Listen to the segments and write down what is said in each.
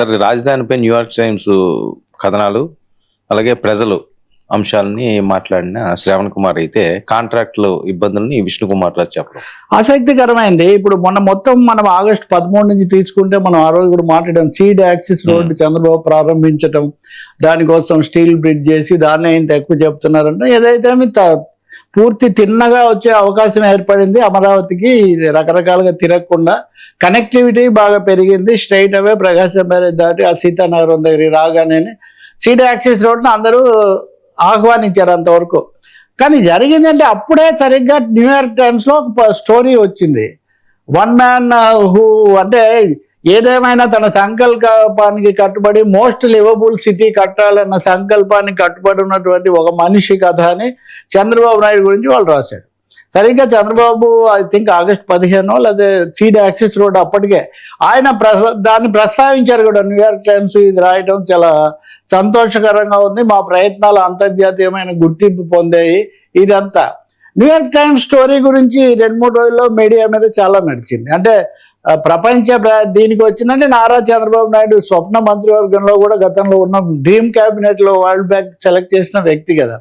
సరే, రాజధానిపై New York times కథనాలు అలాగే ప్రజలు అంశాలని మాట్లాడిన శ్రావణ్ కుమార్ అయితే కాంట్రాక్టులు ఇబ్బందుల్ని విష్ణు కుమార్ రాజు చెప్పడం ఆసక్తికరమైంది. ఇప్పుడు మొత్తం మనం ఆగస్టు 13 నుంచి తీసుకుంటే మనం ఆ రోజు కూడా మాట్లాడాం. సీడ్ యాక్సిస్ రోడ్డు చంద్రబాబు ప్రారంభించడం, దానికోసం స్టీల్ బ్రిడ్జ్ చేసి దాన్ని ఇంత ఎక్కువ చెప్తున్నారంటే ఏదైతే పూర్తి తిన్నగా వచ్చే అవకాశం ఏర్పడింది. అమరావతికి రకరకాలుగా తిరగకుండా కనెక్టివిటీ బాగా పెరిగింది. స్ట్రైట్ అవే ప్రకాశం బ్యారేజ్ దాటి ఆ సీతానగరం దగ్గరికి రాగానే సీడ్ యాక్సిస్ రోడ్ను అందరూ ఆహ్వానించారు అంతవరకు. కానీ జరిగిందంటే అప్పుడే సరిగ్గా న్యూయార్క్ టైమ్స్లో ఒక స్టోరీ వచ్చింది. వన్ మ్యాన్ హూ అంటే ఏదేమైనా తన సంకల్పానికి కట్టుబడి మోస్ట్ లివబుల్ సిటీ కట్టాలన్న సంకల్పానికి కట్టుబడి ఉన్నటువంటి ఒక మనిషి కథ అని చంద్రబాబు నాయుడు గురించి వాళ్ళు రాశారు. సరిగ్గా చంద్రబాబు ఐ థింక్ ఆగస్టు 15 లేదా సీడ్ యాక్సిస్ రోడ్ అప్పటికే ఆయన దాన్ని ప్రస్తావించారు కూడా న్యూయార్క్ టైమ్స్. ఇది రాయటం చాలా సంతోషకరంగా ఉంది, మా ప్రయత్నాలు అంతర్జాతీయమైన గుర్తింపు పొందాయి. ఇదంతా న్యూయార్క్ టైమ్స్ స్టోరీ గురించి 2-3 రోజుల్లో మీడియా మీద చాలా నడిచింది. అంటే ప్రపంచ దీనికి వచ్చిందంటే నారా చంద్రబాబు నాయుడు స్వప్న మంత్రివర్గంలో కూడా గతంలో ఉన్న డ్రీమ్ క్యాబినెట్లో వరల్డ్ బ్యాంక్ సెలెక్ట్ చేసిన వ్యక్తి కదా.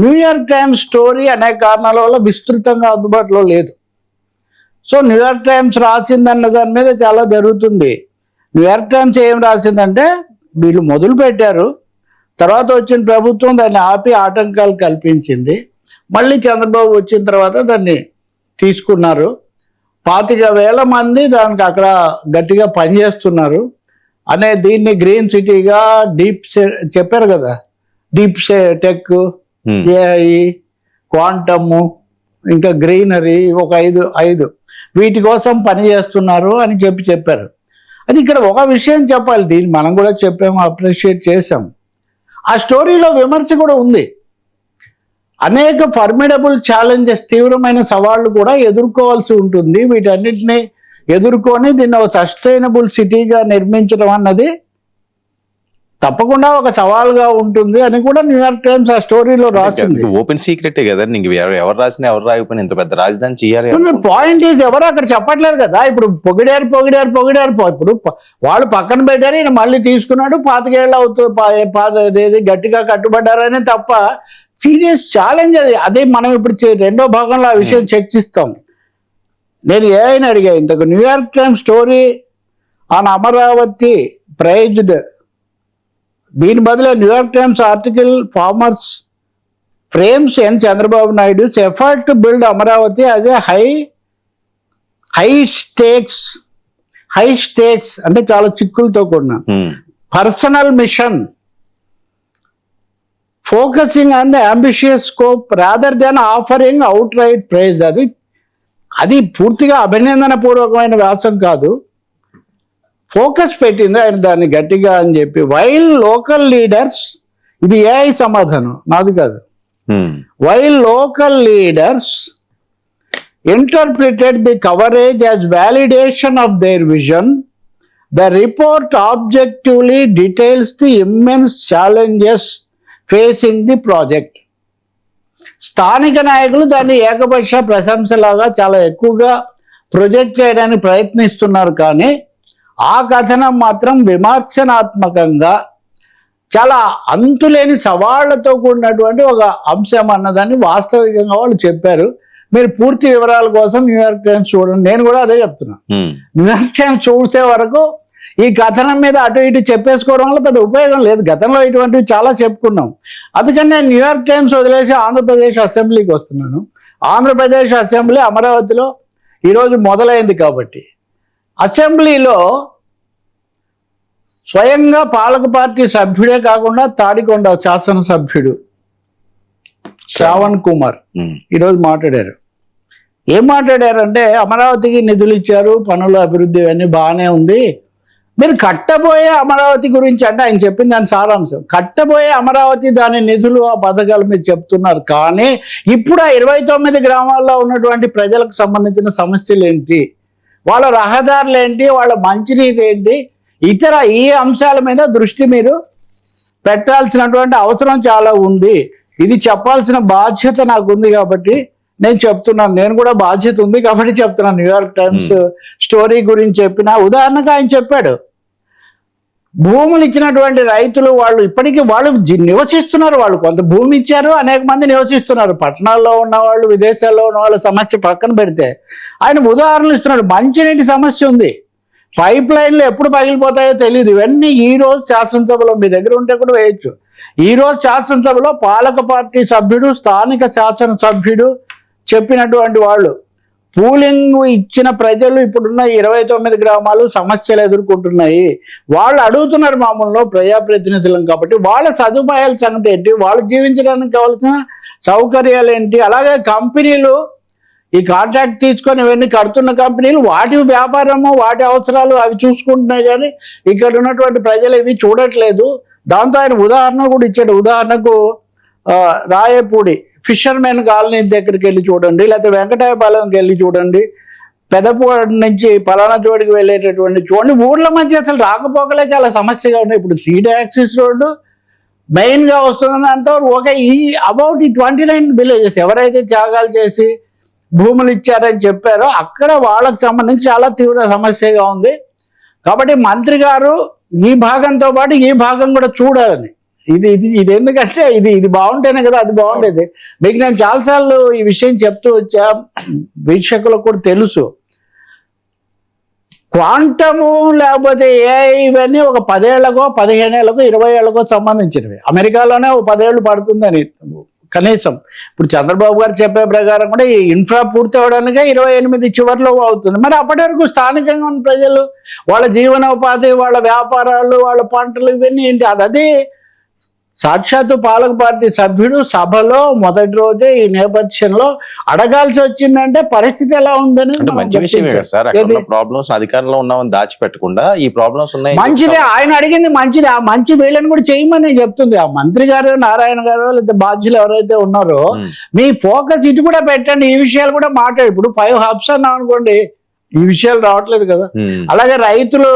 న్యూయార్క్ టైమ్స్ స్టోరీ అనేక కారణాల వల్ల విస్తృతంగా అందుబాటులో లేదు. సో న్యూయార్క్ టైమ్స్ రాసిందన్న దాని మీద చాలా జరుగుతుంది. న్యూయార్క్ టైమ్స్ ఏం రాసిందంటే వీళ్ళు మొదలు పెట్టారు, తర్వాత వచ్చిన ప్రభుత్వం దాన్ని ఆపి ఆటంకాలు కల్పించింది. మళ్ళీ చంద్రబాబు వచ్చిన తర్వాత దాన్ని తీసుకున్నారు. 25,000 మంది దానికి అక్కడ గట్టిగా పనిచేస్తున్నారు అనే దీన్ని గ్రీన్ సిటీగా చెప్పారు కదా, డీప్ టెక్, ఏఐ, క్వాంటమ్, ఇంకా గ్రీనరీ, ఒక ఐదు వీటి కోసం పనిచేస్తున్నారు అని చెప్పారు. అది ఇక్కడ ఒక విషయం చెప్పాలి, దీన్ని మనం కూడా చెప్పాము, అప్రిషియేట్ చేసాం. ఆ స్టోరీలో విమర్శ కూడా ఉంది. అనేక ఫర్మిడబుల్ ఛాలెంజెస్, తీవ్రమైన సవాళ్లు కూడా ఎదుర్కోవాల్సి ఉంటుంది. వీటన్నిటిని ఎదుర్కొని దీన్ని ఒక సస్టైనబుల్ సిటీగా నిర్మించడం అన్నది తప్పకుండా ఒక సవాల్గా ఉంటుంది అని కూడా న్యూయార్క్ టైమ్స్ ఆ స్టోరీలో రాసింది. ఓపెన్ సీక్రెటే కదా, ఎవరు రాసినా ఎవరు రాకపోయినా ఇంత పెద్ద రాజధాని చేయాలి. పాయింట్ ఈజ్ ఎవరు అక్కడ చెప్పట్లేదు కదా. ఇప్పుడు పొగిడారు. ఇప్పుడు వాళ్ళు పక్కన పెట్టారు, ఈయన మళ్ళీ తీసుకున్నాడు. 25 ఏళ్ళు అవుతుంది గట్టిగా కట్టుబడ్డారనే తప్ప సీరియస్ ఛాలెంజ్ అదే మనం ఇప్పుడు రెండో భాగంలో ఆ విషయం చర్చిస్తాం. నేను ఏమైనా అడిగా ఇంతకు New York Times story on Amaravati praised, దీని బదులు New York Times article farmers frames N Chandrababu Naidu effort to build Amaravati as a high stakes అంటే చాలా చిక్కులతో కూడిన personal mission focusing on the ambitious scope rather than offering outright praise. అది పూర్తిగా అభినందన పూర్వకమైన వ్యాసం కాదు, ఫోకస్ పెట్టింది ఆయన దాన్ని గట్టిగా అని చెప్పి. వైల్ లోకల్ లీడర్స్, ఇది ఏఐ సమాధానం నాది కాదు, while local leaders interpreted the coverage as validation of their vision, the report objectively details the immense challenges facing the project. స్థానిక నాయకులు దాన్ని ఏకపక్ష ప్రశంసలాగా చాలా ఎక్కువగా ప్రొజెక్ట్ చేయడానికి ప్రయత్నిస్తున్నారు. కానీ ఆ కథనం మాత్రం విమర్శనాత్మకంగా చాలా అంతులేని సవాళ్లతో కూడినటువంటి ఒక అంశం అన్నదాన్ని వాస్తవికంగా వాళ్ళు చెప్పారు. మీరు పూర్తి వివరాల కోసం న్యూయార్క్ టైమ్స్ చూడండి. నేను కూడా అదే చెప్తున్నా, న్యూయార్క్ టైమ్స్ చూసే వరకు ఈ కథనం మీద అటు ఇటు చెప్పేసుకోవడం వల్ల పెద్ద ఉపయోగం లేదు. గతంలో ఇటువంటివి చాలా చెప్పుకున్నాం. అందుకని నేను న్యూయార్క్ టైమ్స్ వదిలేసి ఆంధ్రప్రదేశ్ అసెంబ్లీకి వస్తున్నాను. ఆంధ్రప్రదేశ్ అసెంబ్లీ అమరావతిలో ఈరోజు మొదలైంది కాబట్టి అసెంబ్లీలో స్వయంగా పాలక పార్టీ సభ్యుడే కాకుండా తాడికొండ శాసనసభ్యుడు శ్రావణ్ కుమార్ ఈరోజు మాట్లాడారు. ఏం మాట్లాడారంటే అమరావతికి నిధులు ఇచ్చారు, పనుల అభివృద్ధి అన్నీ బాగానే ఉంది, మీరు కట్టబోయే అమరావతి గురించి అంటే ఆయన చెప్పింది దాని సారాంశం. కట్టబోయే అమరావతి దాని నిధులు ఆ పథకాలు మీరు చెప్తున్నారు, కానీ ఇప్పుడు ఆ 29 గ్రామాల్లో ఉన్నటువంటి ప్రజలకు సంబంధించిన సమస్యలు ఏంటి, వాళ్ళ రహదారులు ఏంటి, వాళ్ళ మంచినీరు ఏంటి, ఇతర ఈ అంశాల మీద దృష్టి మీరు పెట్టాల్సినటువంటి అవసరం చాలా ఉంది. ఇది చెప్పాల్సిన బాధ్యత నాకు ఉంది కాబట్టి నేను చెప్తున్నాను. నేను కూడా బాధ్యత ఉంది కాబట్టి చెప్తున్నాను. న్యూయార్క్ టైమ్స్ స్టోరీ గురించి చెప్పిన ఉదాహరణగా ఆయన చెప్పాడు, భూములు ఇచ్చినటువంటి రైతులు వాళ్ళు ఇప్పటికీ వాళ్ళు నివసిస్తున్నారు. వాళ్ళు కొంత భూమి ఇచ్చారు, అనేక మంది నివసిస్తున్నారు. పట్టణాల్లో ఉన్న వాళ్ళు, విదేశాల్లో ఉన్న వాళ్ళ సమస్య పక్కన పెడితే ఆయన ఉదాహరణలు ఇస్తున్నాడు. మంచినీటి సమస్య ఉంది, పైప్ లైన్లు ఎప్పుడు పగిలిపోతాయో తెలియదు. ఇవన్నీ ఈ రోజు శాసనసభలో మీ దగ్గర ఉంటే కూడా వేయచ్చు. ఈ రోజు శాసనసభలో పాలక పార్టీ సభ్యుడు, స్థానిక శాసనసభ్యుడు చెప్పినటువంటి వాళ్ళు, పూలింగ్ ఇచ్చిన ప్రజలు ఇప్పుడున్న 29 గ్రామాలు సమస్యలు ఎదుర్కొంటున్నాయి. వాళ్ళు అడుగుతున్నారు మామూలు ప్రజాప్రతినిధులం కాబట్టి వాళ్ళ సదుపాయాల సంగతి ఏంటి, వాళ్ళు జీవించడానికి కావాల్సిన సౌకర్యాలు ఏంటి, అలాగే కంపెనీలు ఈ కాంట్రాక్ట్ తీసుకొని ఇవన్నీ కడుతున్న కంపెనీలు వాటి వ్యాపారము వాటి అవసరాలు అవి చూసుకుంటున్నాయి, కానీ ఇక్కడ ఉన్నటువంటి ప్రజలు ఇవి చూడట్లేదు. దాంతో ఆయన ఉదాహరణ కూడా ఇచ్చాడు. ఉదాహరణకు రాయపూడి ఫిషర్మెన్ కాలనీ దగ్గరికి వెళ్ళి చూడండి, లేకపోతే వెంకటాయపాలెంకి వెళ్ళి చూడండి, పెదపూడి నుంచి పలానా చోటికి వెళ్ళేటటువంటి చూడండి. ఊర్ల మధ్య అసలు రాకపోకలే చాలా సమస్యగా ఉన్నాయి. ఇప్పుడు సీడ్ యాక్సిస్ రోడ్డు మెయిన్గా వస్తుందని అంతవరకు ఒక అబౌట్ ఈ 29 విలేజెస్ ఎవరైతే త్యాగాలు చేసి భూములు ఇచ్చారని చెప్పారో అక్కడ వాళ్ళకి సంబంధించి చాలా తీవ్ర సమస్యగా ఉంది. కాబట్టి మంత్రి గారు ఈ భాగంతో పాటు ఈ భాగం కూడా చూడాలని, ఇది ఎందుకంటే ఇది బాగుంటేనే కదా అది బాగుండేది. మీకు నేను చాలాసార్లు ఈ విషయం చెప్తూ వచ్చా, వీక్షకులకు కూడా తెలుసు. క్వాంటము లేకపోతే ఏఐ ఇవన్నీ ఒక 10 ఏళ్లకో 15 ఏళ్లకో 20 ఏళ్లకో సంబంధించినవి. అమెరికాలోనే ఒక 10 ఏళ్ళు పడుతుందని కనీసం. ఇప్పుడు చంద్రబాబు గారు చెప్పే ప్రకారం కూడా ఈ ఇన్ఫ్రా పూర్తి అవడానికి 28 చివరిలో అవుతుంది. మరి అప్పటి వరకు స్థానికంగా ఉన్న ప్రజలు వాళ్ళ జీవనోపాధి, వాళ్ళ వ్యాపారాలు, వాళ్ళ పంటలు ఇవన్నీ ఏంటి, అదే సాక్షాత్తు పాలక పార్టీ సభ్యుడు సభలో మొదటి రోజే ఈ నేపథ్యంలో అడగాల్సి వచ్చిందంటే పరిస్థితి ఎలా ఉందని మంచి విషయమే కదా సార్. అక్కడ ప్రాబ్లమ్స్ అధికారంలో ఉన్నామని దాచిపెట్టకుండా ఈ ప్రాబ్లమ్స్ ఉన్నాయి. మంచిదే, ఆయన అడిగింది మంచిది. ఆ మంచి వీళ్ళని కూడా చేయమని చెప్తుంది ఆ మంత్రి గారు, నారాయణ గారు, లేదా బాధ్యులు ఎవరైతే ఉన్నారో మీ ఫోకస్ ఇటు కూడా పెట్టండి, ఈ విషయాలు కూడా మాట్లాడు. ఇప్పుడు 5 హబ్స్ అన్నాం అనుకోండి, ఈ విషయాలు రావట్లేదు కదా. అలాగే రైతులు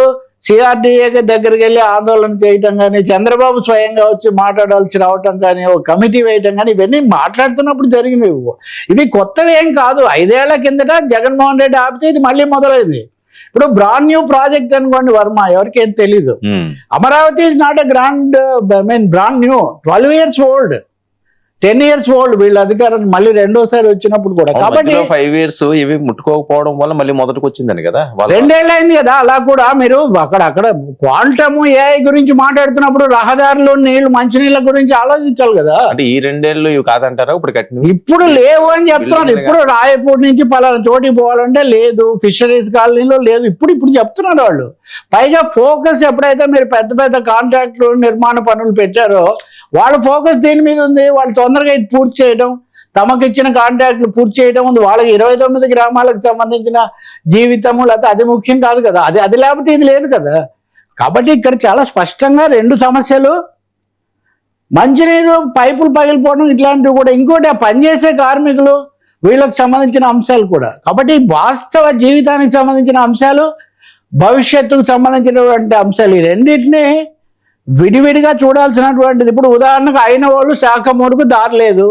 సిఆర్డీఏ దగ్గరికి వెళ్ళి ఆందోళన చేయటం కానీ, చంద్రబాబు స్వయంగా వచ్చి మాట్లాడాల్సి రావటం కానీ, ఒక కమిటీ వేయటం కానీ, ఇవన్నీ మాట్లాడుతున్నప్పుడు జరిగినవి. ఇవి కొత్తవి ఏం కాదు. 5 ఏళ్ల కిందట జగన్మోహన్ రెడ్డి ఆపితే ఇది మళ్ళీ మొదలైంది. ఇప్పుడు బ్రాండ్ న్యూ ప్రాజెక్ట్ అనుకోండి వర్మ, ఎవరికేం తెలీదు. Amaravati is not a brand new, 12 years old, 10 years old వీళ్ళ అధికారం మళ్ళీ రెండోసారి వచ్చినప్పుడు కూడా. కాబట్టి 5 years ఇవి ముట్టుకోకపోవడం వల్ల మళ్ళీ మొదటికి వచ్చిందని కదా, 2 ఏళ్ళు అయింది కదా. అలా కూడా మీరు అక్కడ క్వాంటము ఏఐ గురించి మాట్లాడుతున్నప్పుడు రహదారులు, నీళ్లు, మంచినీళ్ళ గురించి ఆలోచించాలి కదా. అంటే ఈ 2 ఏళ్ళు ఇవి కాదంటారా ఇప్పుడు కట్టిన? ఇప్పుడు లేవు అని చెప్తున్నాను. ఇప్పుడు రాయపూడి నుంచి పలానా చోటికి పోవాలంటే లేదు, ఫిషరీస్ కాలనీలో లేదు, ఇప్పుడు చెప్తున్నారు వాళ్ళు. పైగా ఫోకస్ ఎప్పుడైతే మీరు పెద్ద పెద్ద కాంట్రాక్టులు, నిర్మాణ పనులు పెట్టారో వాళ్ళ ఫోకస్ దేని మీద ఉంది, వాళ్ళు తొందరగా ఇది పూర్తి చేయడం, తమకు ఇచ్చిన కాంట్రాక్టులు పూర్తి చేయడం ఉంది. వాళ్ళకి 29 గ్రామాలకు సంబంధించిన జీవితము లేకపోతే అది ముఖ్యం కాదు కదా, అది లేకపోతే ఇది లేదు కదా. కాబట్టి ఇక్కడ చాలా స్పష్టంగా 2 సమస్యలు, మంచినీరు పైపులు పగిలిపోవడం ఇట్లాంటివి కూడా. ఇంకోటి ఆ పనిచేసే కార్మికులు, వీళ్ళకి సంబంధించిన అంశాలు కూడా. కాబట్టి వాస్తవ జీవితానికి సంబంధించిన అంశాలు, భవిష్యత్తుకు సంబంధించినటువంటి అంశాలు, ఈ రెండింటినీ విడివిడిగా చూడాల్సినటువంటిది. ఇప్పుడు ఉదాహరణకు అయిన వాళ్ళు శాఖమూరుకు దారి లేదు,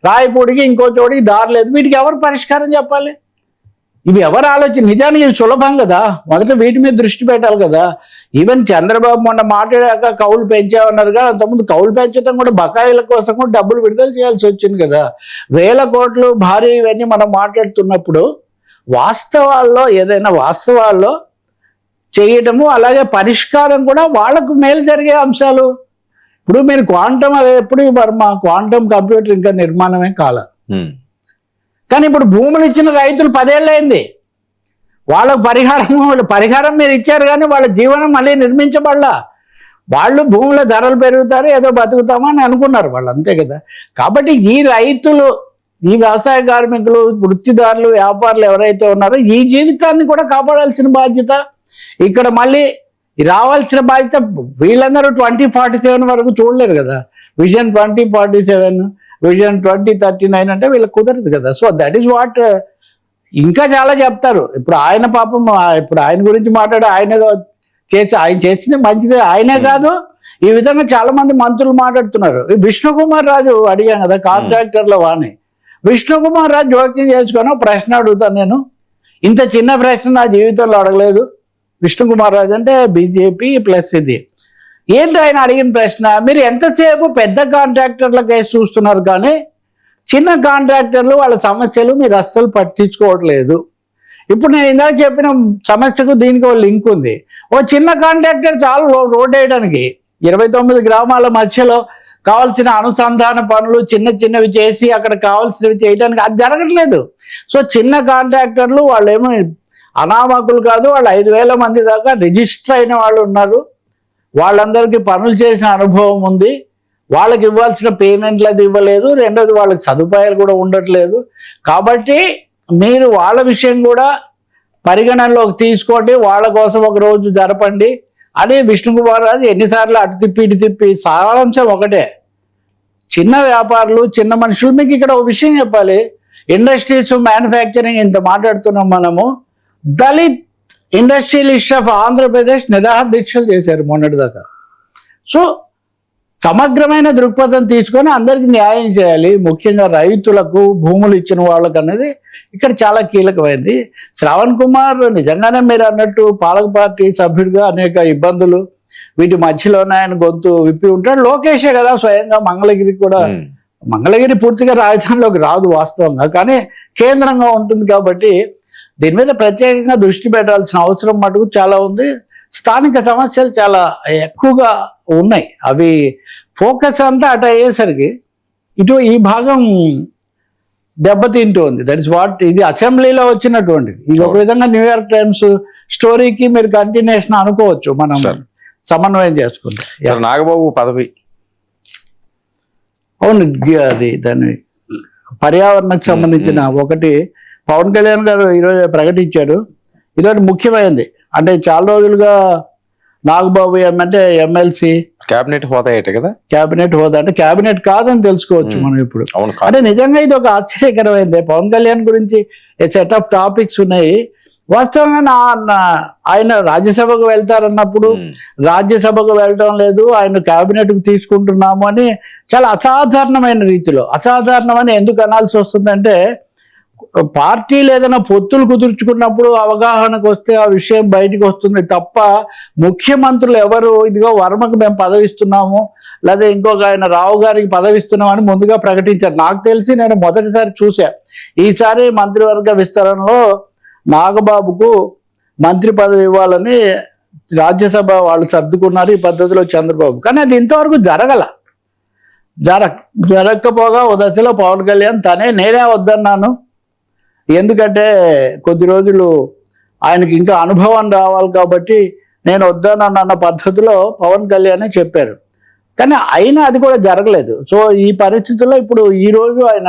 రాయపూడికి ఇంకో చోటికి దారి లేదు, వీటికి ఎవరు పరిష్కారం చెప్పాలి? ఇవి ఎవరు ఆలోచన? నిజానికి ఇది సులభం కదా, మొదట వీటి మీద దృష్టి పెట్టాలి కదా. ఈవెన్ చంద్రబాబు మొన్న మాట్లాడాక కౌలు పెంచామన్నారు కదా, అంతకుముందు కౌలు పెంచడం కూడా బకాయిల కోసం కూడా డబ్బులు విడుదల చేయాల్సి వచ్చింది కదా. 1000 కోట్లు భారీ ఇవన్నీ మనం మాట్లాడుతున్నప్పుడు వాస్తవాల్లో ఏదైనా వాస్తవాల్లో చేయటము, అలాగే పరిష్కారం కూడా వాళ్ళకు మేలు జరిగే అంశాలు. ఇప్పుడు మీరు క్వాంటమ్ అది ఎప్పుడు వర్మ క్వాంటమ్ కంప్యూటర్ ఇంకా నిర్మాణమే కాల, కానీ ఇప్పుడు భూములు ఇచ్చిన రైతులు 10 ఏళ్ళు అయింది. వాళ్ళకు పరిహారం మీరు ఇచ్చారు, కానీ వాళ్ళ జీవనం మళ్ళీ నిర్మించబడలా. వాళ్ళు భూముల ధరలు పెరుగుతారు, ఏదో బతుకుతామని అనుకున్నారు వాళ్ళు, అంతే కదా. కాబట్టి ఈ రైతులు, ఈ వ్యవసాయ కార్మికులు, వృత్తిదారులు, వ్యాపారులు ఎవరైతే ఉన్నారో ఈ జీవితాన్ని కూడా కాపాడాల్సిన బాధ్యత ఇక్కడ మళ్ళీ రావాల్సిన బాధ్యత. వీళ్ళందరూ 2047 వరకు చూడలేరు కదా. విజన్ 2047, విజన్ 2039 అంటే వీళ్ళకి కుదరదు కదా. So that is what. ఇంకా చాలా చెప్తారు. ఇప్పుడు ఆయన పాపం, ఇప్పుడు ఆయన గురించి మాట్లాడి ఆయన చేసింది మంచిదే. ఆయనే కాదు, ఈ విధంగా చాలా మంది మంత్రులు మాట్లాడుతున్నారు. విష్ణుకుమార్ రాజు అడిగాను కదా, కాంట్రాక్టర్ల వాణి. విష్ణుకుమార్ రాజు జోక్యం చేసుకొని ప్రశ్న అడుగుతాను నేను. ఇంత చిన్న ప్రశ్న నా జీవితంలో అడగలేదు. విష్ణుకుమార్ రాజు అంటే బీజేపీ ప్లస్ ఇది ఏంటి ఆయన అడిగిన ప్రశ్న, మీరు ఎంతసేపు పెద్ద కాంట్రాక్టర్ల కేసు చూస్తున్నారు కానీ చిన్న కాంట్రాక్టర్లు వాళ్ళ సమస్యలు మీరు అస్సలు పట్టించుకోవట్లేదు. ఇప్పుడు నేను ఇందాక చెప్పిన సమస్యకు దీనికి ఒక లింక్ ఉంది. ఓ చిన్న కాంట్రాక్టర్ చాలు రోడ్ వేయడానికి, 29 గ్రామాల మధ్యలో కావాల్సిన అనుసంధాన పనులు చిన్న చిన్నవి చేసి అక్కడ కావాల్సినవి చేయడానికి అది జరగట్లేదు. సో చిన్న కాంట్రాక్టర్లు వాళ్ళు ఏమో అనామకులు కాదు, వాళ్ళు 5,000 మంది దాకా రిజిస్టర్ అయిన వాళ్ళు ఉన్నారు. వాళ్ళందరికీ పనులు చేసిన అనుభవం ఉంది. వాళ్ళకి ఇవ్వాల్సిన పేమెంట్లు అది ఇవ్వలేదు. రెండోది వాళ్ళకి సదుపాయాలు కూడా ఉండట్లేదు. కాబట్టి మీరు వాళ్ళ విషయం కూడా పరిగణనలోకి తీసుకోండి, వాళ్ళ కోసం ఒక రోజు జరపండి అని విష్ణుకుమార్ రాజు ఎన్నిసార్లు అటు తిప్పి ఇటు తిప్పి. సారాంశం ఒకటే, చిన్న వ్యాపారులు చిన్న మనుషులు. మీకు ఇక్కడ ఒక విషయం చెప్పాలి, ఇండస్ట్రీస్ మ్యానుఫ్యాక్చరింగ్ ఇంత మాట్లాడుతున్నాం మనము. దళిత్ ఇండస్ట్రియలిస్ట్ ఆఫ్ ఆంధ్రప్రదేశ్ నిరాహార దీక్షలు చేశారు మొన్నటిదాకా. సో సమగ్రమైన దృక్పథం తీసుకొని అందరికీ న్యాయం చేయాలి, ముఖ్యంగా రైతులకు భూములు ఇచ్చిన వాళ్ళకు అనేది ఇక్కడ చాలా కీలకమైంది. శ్రావణ్ కుమార్ నిజంగానే మీరు అన్నట్టు పాలక పార్టీ సభ్యుడిగా అనేక ఇబ్బందులు, వీటి మధ్యలోనే ఆయన గొంతు విప్పి ఉంటాడు. లోకేషే కదా స్వయంగా మంగళగిరికి కూడా, మంగళగిరి పూర్తిగా రాజధానిలోకి రాదు వాస్తవంగా, కానీ కేంద్రంగా ఉంటుంది కాబట్టి దీని మీద ప్రత్యేకంగా దృష్టి పెట్టాల్సిన అవసరం మటుకు చాలా ఉంది. స్థానిక సమస్యలు చాలా ఎక్కువగా ఉన్నాయి, అవి ఫోకస్ అంతా అటు అయ్యేసరికి ఇటు ఈ భాగం దెబ్బతింటుంది. దట్ ఇస్ వాట్, ఇది అసెంబ్లీలో వచ్చినటువంటిది. ఇది ఒక విధంగా న్యూయార్క్ టైమ్స్ స్టోరీకి మీరు కంటిన్యూషన్ అనుకోవచ్చు మనం సమన్వయం చేసుకుంటే. నాగబాబు పదవి అవును, అది దాని పర్యావరణకు సంబంధించిన ఒకటి పవన్ కళ్యాణ్ గారు ఈరోజు ప్రకటించారు. ఇదొకటి ముఖ్యమైనది. అంటే చాలా రోజులుగా నాగబాబు అంటే ఎమ్మెల్సీ క్యాబినెట్ హోదా కదా, క్యాబినెట్ హోదా అంటే క్యాబినెట్ కాదని తెలుసుకోవచ్చు మనం ఇప్పుడు. అంటే నిజంగా ఇది ఒక ఆశ్చర్యకరమైనది. పవన్ కళ్యాణ్ గురించి ఏ సెట్ ఆఫ్ టాపిక్స్ ఉన్నాయి. వాస్తవంగా ఆయన రాజ్యసభకు వెళ్తారన్నప్పుడు రాజ్యసభకు వెళ్ళడం లేదు, ఆయన క్యాబినెట్కు తీసుకుంటున్నాము అని చాలా అసాధారణమైన రీతిలో, అసాధారణమని ఎందుకు అనాల్సి వస్తుందంటే పార్టీలు ఏదైనా పొత్తులు కుదుర్చుకున్నప్పుడు అవగాహనకు వస్తే ఆ విషయం బయటకు వస్తుంది తప్ప ముఖ్యమంత్రులు ఎవరు ఇదిగో వర్మకు మేము పదవిస్తున్నాము లేదా ఇంకొక ఆయన రావు గారికి పదవిస్తున్నాం అని ముందుగా ప్రకటించారు. నాకు తెలిసి నేను మొదటిసారి చూసా. ఈసారి మంత్రివర్గ విస్తరణలో నాగబాబుకు మంత్రి పదవి ఇవ్వాలని రాజ్యసభ వాళ్ళు సర్దుకున్నారు ఈ పద్ధతిలో చంద్రబాబు. కానీ అది ఇంతవరకు జరగకపోగా ఓ దశలో పవన్ కళ్యాణ్ నేనే వద్దన్నాను, ఎందుకంటే కొద్ది రోజులు ఆయనకి ఇంకా అనుభవం రావాలి కాబట్టి నేను వద్దనన్న పద్ధతిలో పవన్ కళ్యాణ్ చెప్పారు. కానీ అయినా అది కూడా జరగలేదు. సో ఈ పరిస్థితుల్లో ఇప్పుడు ఈ రోజు ఆయన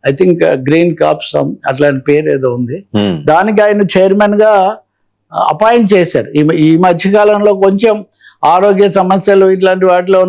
ఐ థింక్ గ్రీన్ కాప్స్ అట్లాంటి పేరు ఏదో ఉంది, దానికి ఆయన చైర్మన్ గా అపాయింట్ చేశారు. ఈ మధ్యకాలంలో కొంచెం ఆరోగ్య సమస్యలు ఇట్లాంటి వాటిలో